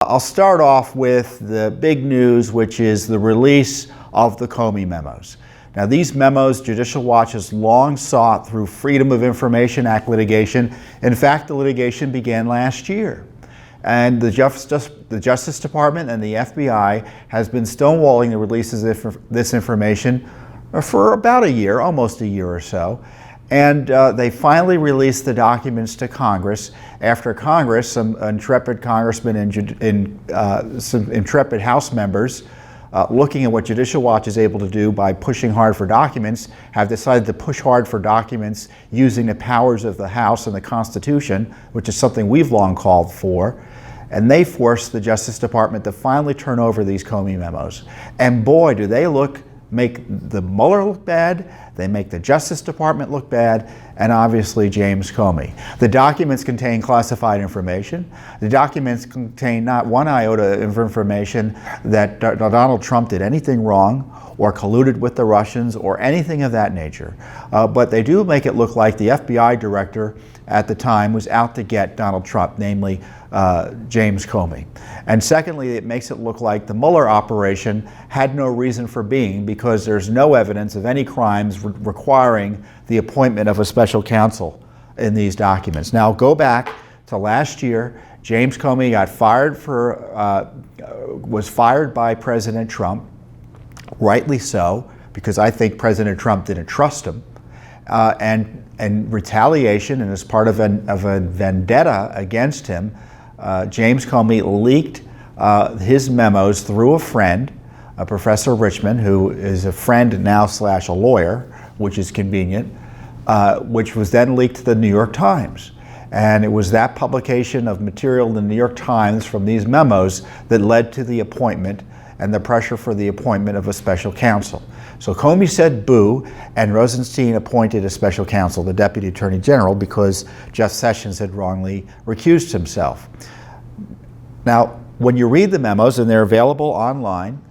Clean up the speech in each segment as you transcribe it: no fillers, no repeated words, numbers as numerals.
I'll start off with the big news, which is the release of the Comey Memos. Now, these memos, Judicial Watch has long sought through Freedom of Information Act litigation. In fact, the litigation began last year. And the Justice Department and the FBI has been stonewalling the releases of this information for about a year, almost a year or so. And they finally released the documents to Congress after Congress, some intrepid congressmen and some intrepid House members, looking at what Judicial Watch is able to do by pushing hard for documents, have decided to push hard for documents using the powers of the House and the Constitution, which is something we've long called for. And they forced the Justice Department to finally turn over these Comey memos. And boy, do they make the Mueller look bad, they make the Justice Department look bad, and obviously James Comey. The documents contain classified information. The documents contain not one iota of information that Donald Trump did anything wrong or colluded with the Russians or anything of that nature. But they do make it look like the FBI director at the time was out to get Donald Trump, namely James Comey. And secondly, it makes it look like the Mueller operation had no reason for being because there's no evidence of any crimes requiring the appointment of a special counsel in these documents. Now, go back to last year. James Comey got fired was fired by President Trump, rightly so, because I think President Trump didn't trust him. And retaliation, and as part of a vendetta against him, James Comey leaked his memos through a friend, Professor Richmond, who is a friend now / a lawyer, which is convenient, which was then leaked to the New York Times. And it was that publication of material in the New York Times from these memos that led to the appointment and the pressure for the appointment of a special counsel. So Comey said boo, and Rosenstein appointed a special counsel, the Deputy Attorney General, because Jeff Sessions had wrongly recused himself. Now, when you read the memos, and they're available online,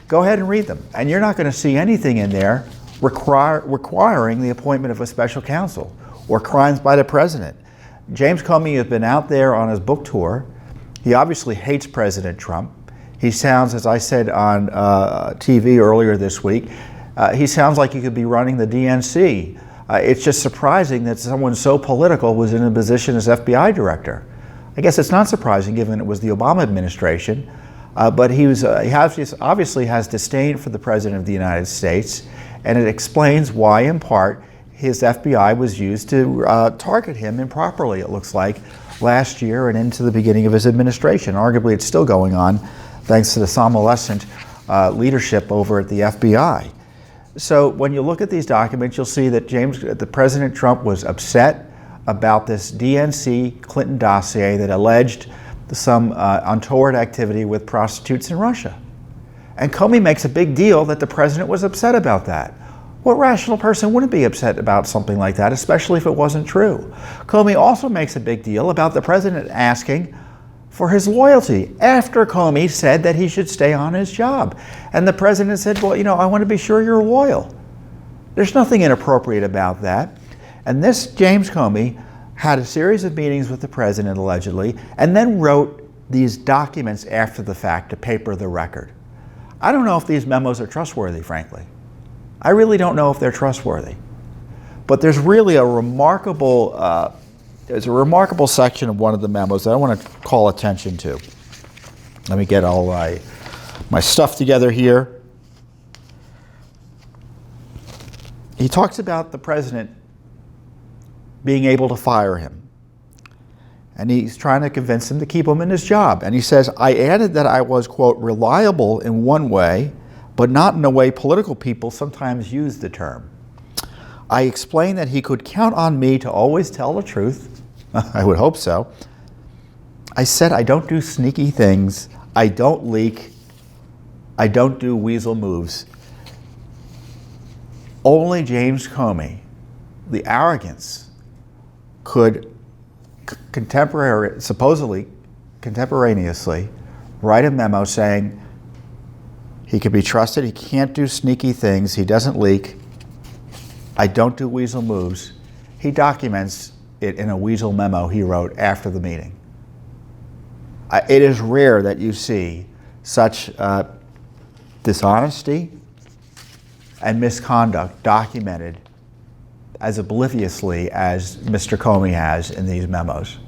go ahead and read them. And you're not going to see anything in there requiring the appointment of a special counsel or crimes by the president. James Comey has been out there on his book tour. He obviously hates President Trump. He sounds, as I said on TV earlier this week, he sounds like he could be running the DNC. It's just surprising that someone so political was in a position as FBI director. I guess it's not surprising given it was the Obama administration, but he obviously has disdain for the President of the United States, and it explains why, in part, his FBI was used to target him improperly, it looks like, last year and into the beginning of his administration. Arguably, it's still going on, thanks to the somnolescent leadership over at the FBI. So when you look at these documents, you'll see that the President Trump was upset about this DNC Clinton dossier that alleged some untoward activity with prostitutes in Russia. And Comey makes a big deal that the president was upset about that. What rational person wouldn't be upset about something like that, especially if it wasn't true? Comey also makes a big deal about the president asking for his loyalty after Comey said that he should stay on his job. And the president said, well, I want to be sure you're loyal. There's nothing inappropriate about that. And this James Comey had a series of meetings with the president, allegedly, and then wrote these documents after the fact to paper the record. I don't know if these memos are trustworthy, frankly. I really don't know if they're trustworthy. But there's really a remarkable section of one of the memos that I want to call attention to. Let me get all my stuff together here. He talks about the president being able to fire him. And he's trying to convince him to keep him in his job. And he says, I added that I was, quote, reliable in one way, but not in a way political people sometimes use the term. I explained that he could count on me to always tell the truth. I would hope so. I said I don't do sneaky things. I don't leak. I don't do weasel moves. Only James Comey, the arrogance, could supposedly contemporaneously write a memo saying he could be trusted, he can't do sneaky things, he doesn't leak, I don't do weasel moves. He documents it in a weasel memo he wrote after the meeting. It is rare that you see such dishonesty and misconduct documented as obliviously as Mr. Comey has in these memos.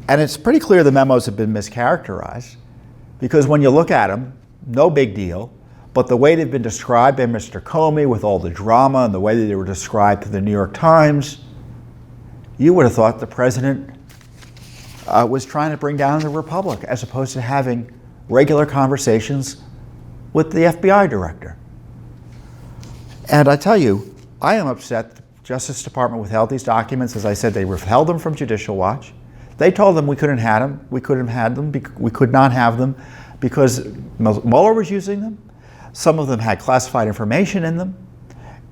And it's pretty clear the memos have been mischaracterized, because when you look at them, no big deal, but the way they've been described by Mr. Comey with all the drama and the way that they were described to the New York Times, you would have thought the president was trying to bring down the republic as opposed to having regular conversations with the FBI director. And I tell you, I am upset the Justice Department withheld these documents. As I said, they withheld them from Judicial Watch. They told them we couldn't have them. We couldn't have them. We could not have them because Mueller was using them. Some of them had classified information in them.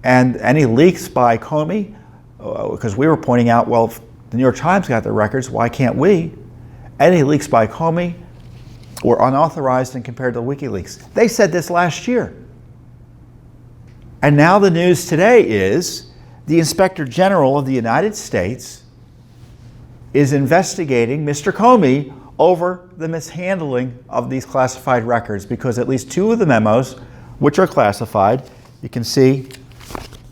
And any leaks by Comey, because we were pointing out, well, if the New York Times got the records, why can't we? Any leaks by Comey were unauthorized and compared to WikiLeaks. They said this last year. And now the news today is the Inspector General of the United States is investigating Mr. Comey over the mishandling of these classified records, because at least 2 of the memos, which are classified, you can see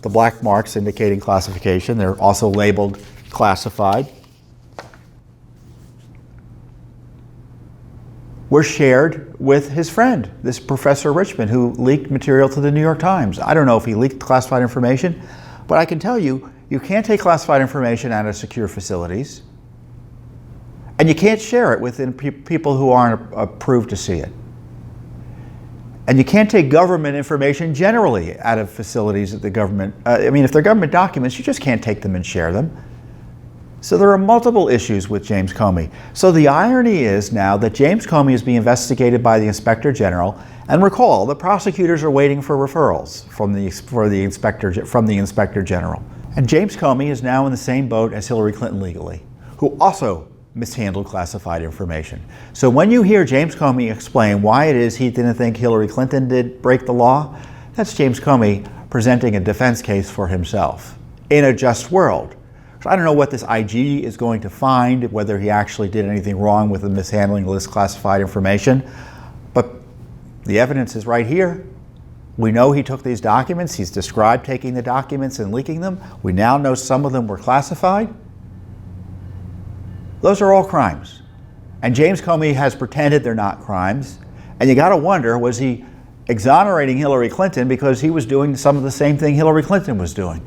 the black marks indicating classification. They're also labeled classified. Were shared with his friend, this Professor Richmond, who leaked material to the New York Times. I don't know if he leaked classified information, but I can tell you, you can't take classified information out of secure facilities, and you can't share it with people who aren't approved to see it. And you can't take government information generally out of facilities that the government, if they're government documents, you just can't take them and share them. So there are multiple issues with James Comey. So the irony is now that James Comey is being investigated by the Inspector General, and recall, the prosecutors are waiting for referrals from the Inspector General. And James Comey is now in the same boat as Hillary Clinton legally, who also mishandled classified information. So when you hear James Comey explain why it is he didn't think Hillary Clinton did break the law, that's James Comey presenting a defense case for himself in a just world. So I don't know what this IG is going to find, whether he actually did anything wrong with the mishandling of this classified information, but the evidence is right here. We know he took these documents. He's described taking the documents and leaking them. We now know some of them were classified. Those are all crimes. And James Comey has pretended they're not crimes. And you got to wonder, was he exonerating Hillary Clinton because he was doing some of the same thing Hillary Clinton was doing?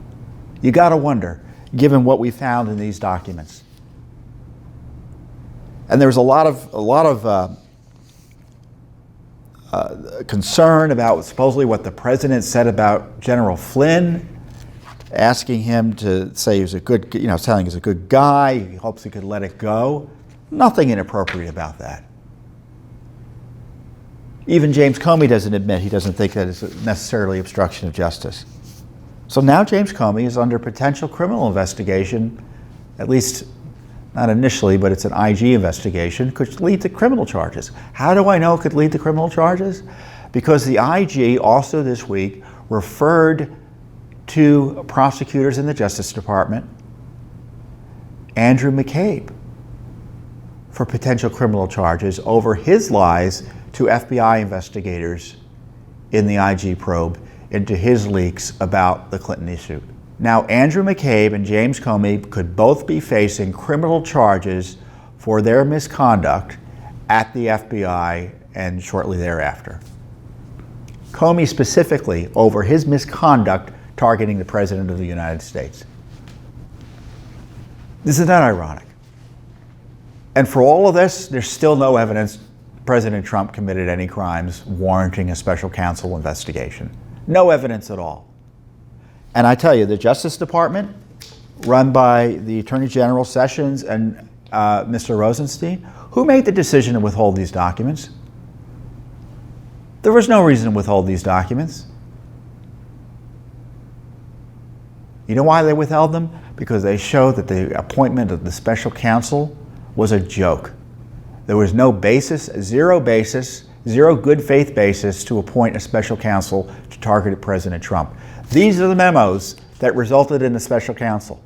You got to wonder, given what we found in these documents. And there was a lot of concern about supposedly what the president said about General Flynn, asking him to say he was a good, telling he's a good guy, he hopes he could let it go. Nothing inappropriate about that. Even James Comey doesn't admit he doesn't think that is necessarily obstruction of justice. So now James Comey is under potential criminal investigation, at least not initially, but it's an IG investigation, could lead to criminal charges. How do I know it could lead to criminal charges? Because the IG also this week referred to prosecutors in the Justice Department, Andrew McCabe, for potential criminal charges over his lies to FBI investigators in the IG probe into his leaks about the Clinton issue. Now, Andrew McCabe and James Comey could both be facing criminal charges for their misconduct at the FBI and shortly thereafter. Comey specifically over his misconduct targeting the President of the United States. This is not ironic. And for all of this, there's still no evidence President Trump committed any crimes warranting a special counsel investigation. No evidence at all. And I tell you, the Justice Department, run by the Attorney General Sessions and Mr. Rosenstein, who made the decision to withhold these documents? There was no reason to withhold these documents. You know why they withheld them? Because they showed that the appointment of the special counsel was a joke. There was no basis, zero good faith basis to appoint a special counsel to target President Trump. These are the memos that resulted in the special counsel.